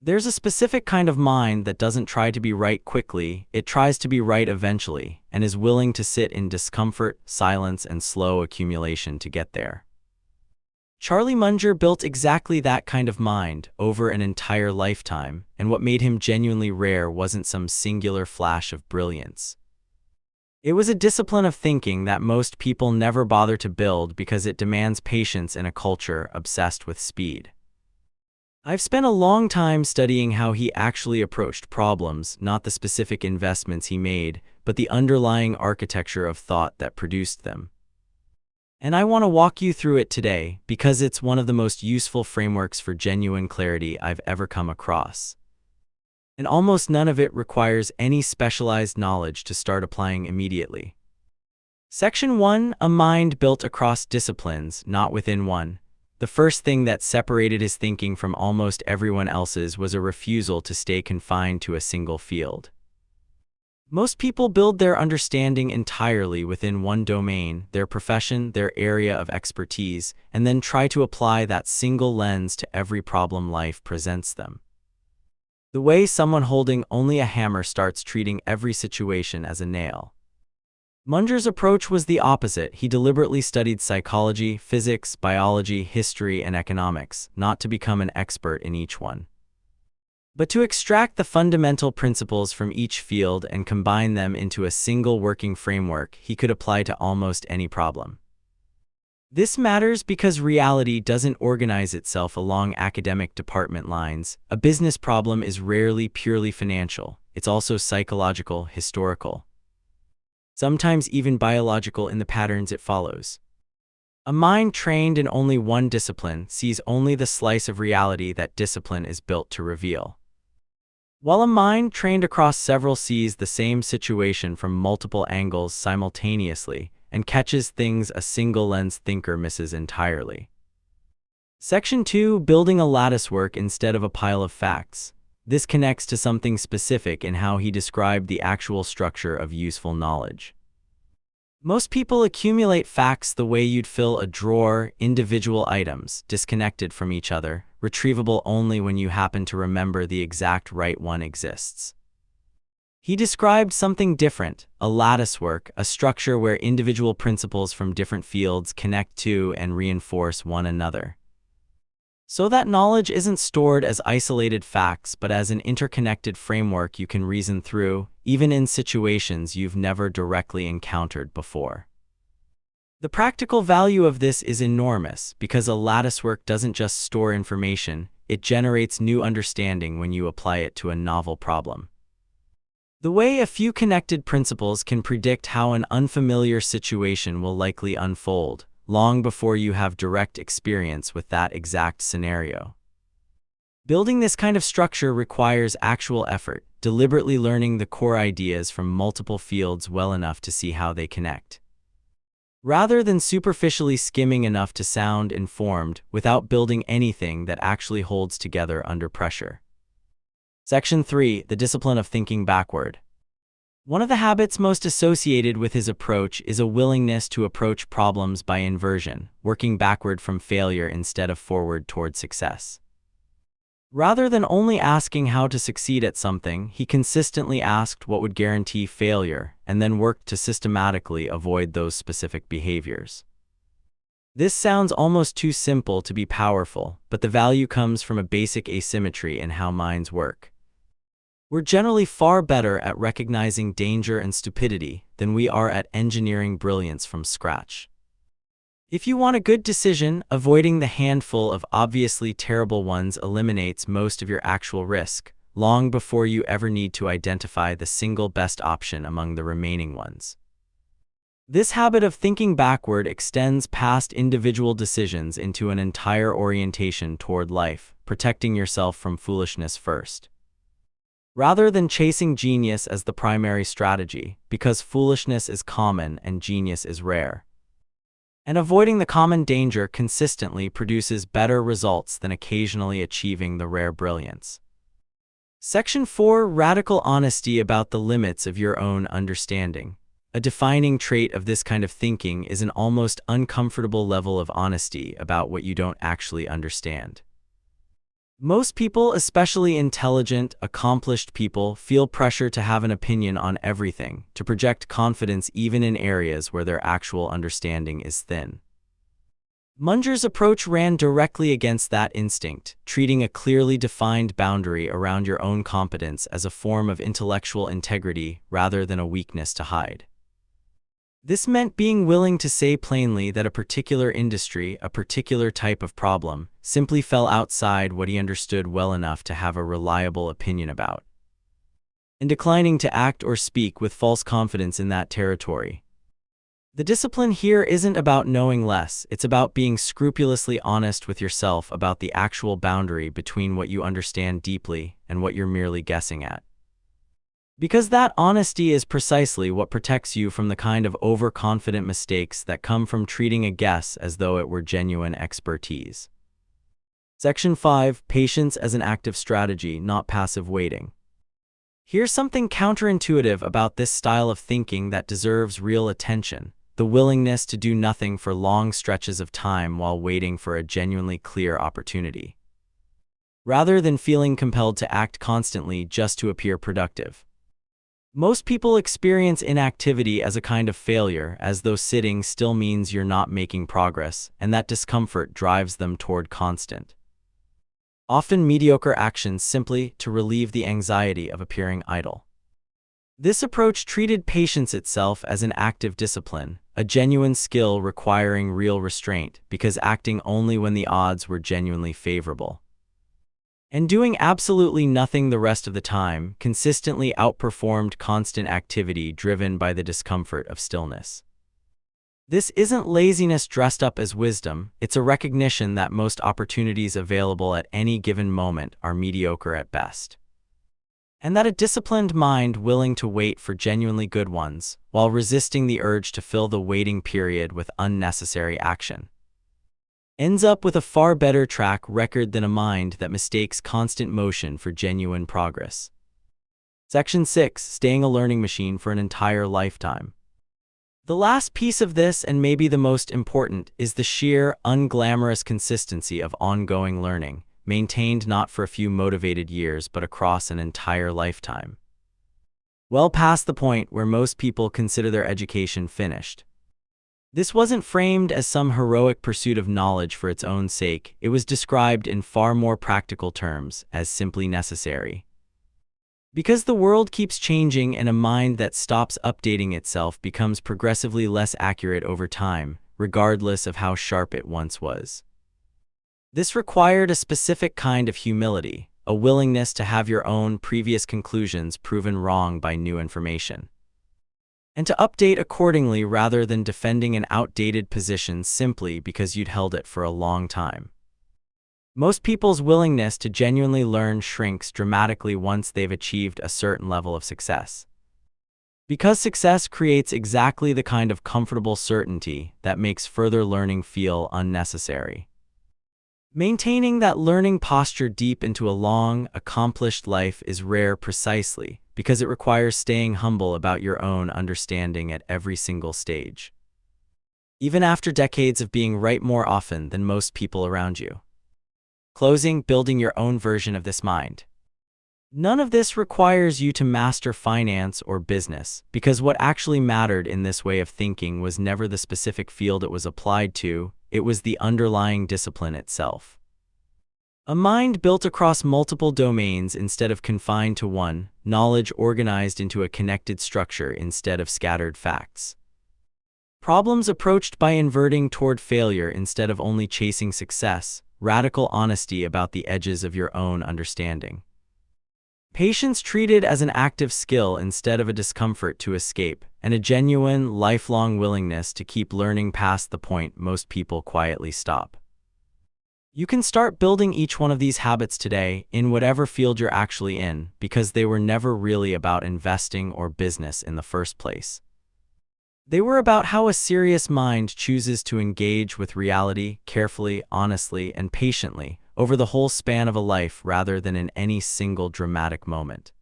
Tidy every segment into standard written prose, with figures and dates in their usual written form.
There's a specific kind of mind that doesn't try to be right quickly, it tries to be right eventually, and is willing to sit in discomfort, silence, and slow accumulation to get there. Charlie Munger built exactly that kind of mind over an entire lifetime, and what made him genuinely rare wasn't some singular flash of brilliance. It was a discipline of thinking that most people never bother to build because it demands patience in a culture obsessed with speed. I've spent a long time studying how he actually approached problems, not the specific investments he made, but the underlying architecture of thought that produced them. And I want to walk you through it today because it's one of the most useful frameworks for genuine clarity I've ever come across. And almost none of it requires any specialized knowledge to start applying immediately. Section 1: A mind built across disciplines, not within one. The first thing that separated his thinking from almost everyone else's was a refusal to stay confined to a single field. Most people build their understanding entirely within one domain, their profession, their area of expertise, and then try to apply that single lens to every problem life presents them. The way someone holding only a hammer starts treating every situation as a nail. Munger's approach was the opposite. He deliberately studied psychology, physics, biology, history, and economics, not to become an expert in each one, but to extract the fundamental principles from each field and combine them into a single working framework he could apply to almost any problem. This matters because reality doesn't organize itself along academic department lines. A business problem is rarely purely financial. It's also psychological, historical, sometimes even biological in the patterns it follows. A mind trained in only one discipline sees only the slice of reality that discipline is built to reveal, while a mind trained across several sees the same situation from multiple angles simultaneously and catches things a single-lens thinker misses entirely. Section 2: Building a latticework instead of a pile of facts. This connects to something specific in how he described the actual structure of useful knowledge. Most people accumulate facts the way you'd fill a drawer, individual items, disconnected from each other, retrievable only when you happen to remember the exact right one exists. He described something different, a latticework, a structure where individual principles from different fields connect to and reinforce one another, so that knowledge isn't stored as isolated facts but as an interconnected framework you can reason through, even in situations you've never directly encountered before. The practical value of this is enormous because a latticework doesn't just store information, it generates new understanding when you apply it to a novel problem. The way a few connected principles can predict how an unfamiliar situation will likely unfold, long before you have direct experience with that exact scenario. Building this kind of structure requires actual effort, deliberately learning the core ideas from multiple fields well enough to see how they connect, rather than superficially skimming enough to sound informed without building anything that actually holds together under pressure. Section 3: The discipline of thinking backward. One of the habits most associated with his approach is a willingness to approach problems by inversion, working backward from failure instead of forward toward success. Rather than only asking how to succeed at something, he consistently asked what would guarantee failure, and then worked to systematically avoid those specific behaviors. This sounds almost too simple to be powerful, but the value comes from a basic asymmetry in how minds work. We're generally far better at recognizing danger and stupidity than we are at engineering brilliance from scratch. If you want a good decision, avoiding the handful of obviously terrible ones eliminates most of your actual risk, long before you ever need to identify the single best option among the remaining ones. This habit of thinking backward extends past individual decisions into an entire orientation toward life, protecting yourself from foolishness first, rather than chasing genius as the primary strategy, because foolishness is common and genius is rare. And avoiding the common danger consistently produces better results than occasionally achieving the rare brilliance. Section 4: Radical honesty about the limits of your own understanding. A defining trait of this kind of thinking is an almost uncomfortable level of honesty about what you don't actually understand. Most people, especially intelligent, accomplished people, feel pressure to have an opinion on everything, to project confidence even in areas where their actual understanding is thin. Munger's approach ran directly against that instinct, treating a clearly defined boundary around your own competence as a form of intellectual integrity rather than a weakness to hide. This meant being willing to say plainly that a particular industry, a particular type of problem, simply fell outside what he understood well enough to have a reliable opinion about, and declining to act or speak with false confidence in that territory. The discipline here isn't about knowing less, it's about being scrupulously honest with yourself about the actual boundary between what you understand deeply and what you're merely guessing at. Because that honesty is precisely what protects you from the kind of overconfident mistakes that come from treating a guess as though it were genuine expertise. Section 5. Patience as an active strategy, not passive waiting. Here's something counterintuitive about this style of thinking that deserves real attention: the willingness to do nothing for long stretches of time while waiting for a genuinely clear opportunity, rather than feeling compelled to act constantly just to appear productive. Most people experience inactivity as a kind of failure, as though sitting still means you're not making progress, and that discomfort drives them toward constant, often mediocre actions simply to relieve the anxiety of appearing idle. This approach treated patience itself as an active discipline, a genuine skill requiring real restraint, because acting only when the odds were genuinely favorable, and doing absolutely nothing the rest of the time, consistently outperformed constant activity driven by the discomfort of stillness. This isn't laziness dressed up as wisdom, it's a recognition that most opportunities available at any given moment are mediocre at best, and that a disciplined mind willing to wait for genuinely good ones, while resisting the urge to fill the waiting period with unnecessary action, ends up with a far better track record than a mind that mistakes constant motion for genuine progress. Section 6. Staying a learning machine for an entire lifetime. The last piece of this, and maybe the most important, is the sheer, unglamorous consistency of ongoing learning, maintained not for a few motivated years but across an entire lifetime, well past the point where most people consider their education finished. This wasn't framed as some heroic pursuit of knowledge for its own sake, it was described in far more practical terms as simply necessary. Because the world keeps changing and a mind that stops updating itself becomes progressively less accurate over time, regardless of how sharp it once was. This required a specific kind of humility, a willingness to have your own previous conclusions proven wrong by new information, and to update accordingly rather than defending an outdated position simply because you'd held it for a long time. Most people's willingness to genuinely learn shrinks dramatically once they've achieved a certain level of success, because success creates exactly the kind of comfortable certainty that makes further learning feel unnecessary. Maintaining that learning posture deep into a long, accomplished life is rare precisely because it requires staying humble about your own understanding at every single stage, even after decades of being right more often than most people around you. Closing. Building your own version of this mind. None of this requires you to master finance or business, because what actually mattered in this way of thinking was never the specific field it was applied to, it was the underlying discipline itself. A mind built across multiple domains instead of confined to one, knowledge organized into a connected structure instead of scattered facts, problems approached by inverting toward failure instead of only chasing success, radical honesty about the edges of your own understanding, patience treated as an active skill instead of a discomfort to escape, and a genuine, lifelong willingness to keep learning past the point most people quietly stop. You can start building each one of these habits today, in whatever field you're actually in, because they were never really about investing or business in the first place. They were about how a serious mind chooses to engage with reality carefully, honestly, and patiently over the whole span of a life rather than in any single dramatic moment.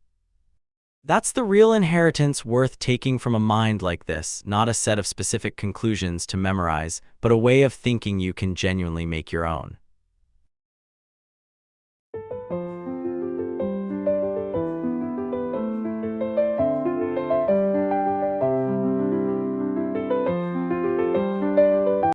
That's the real inheritance worth taking from a mind like this, not a set of specific conclusions to memorize, but a way of thinking you can genuinely make your own.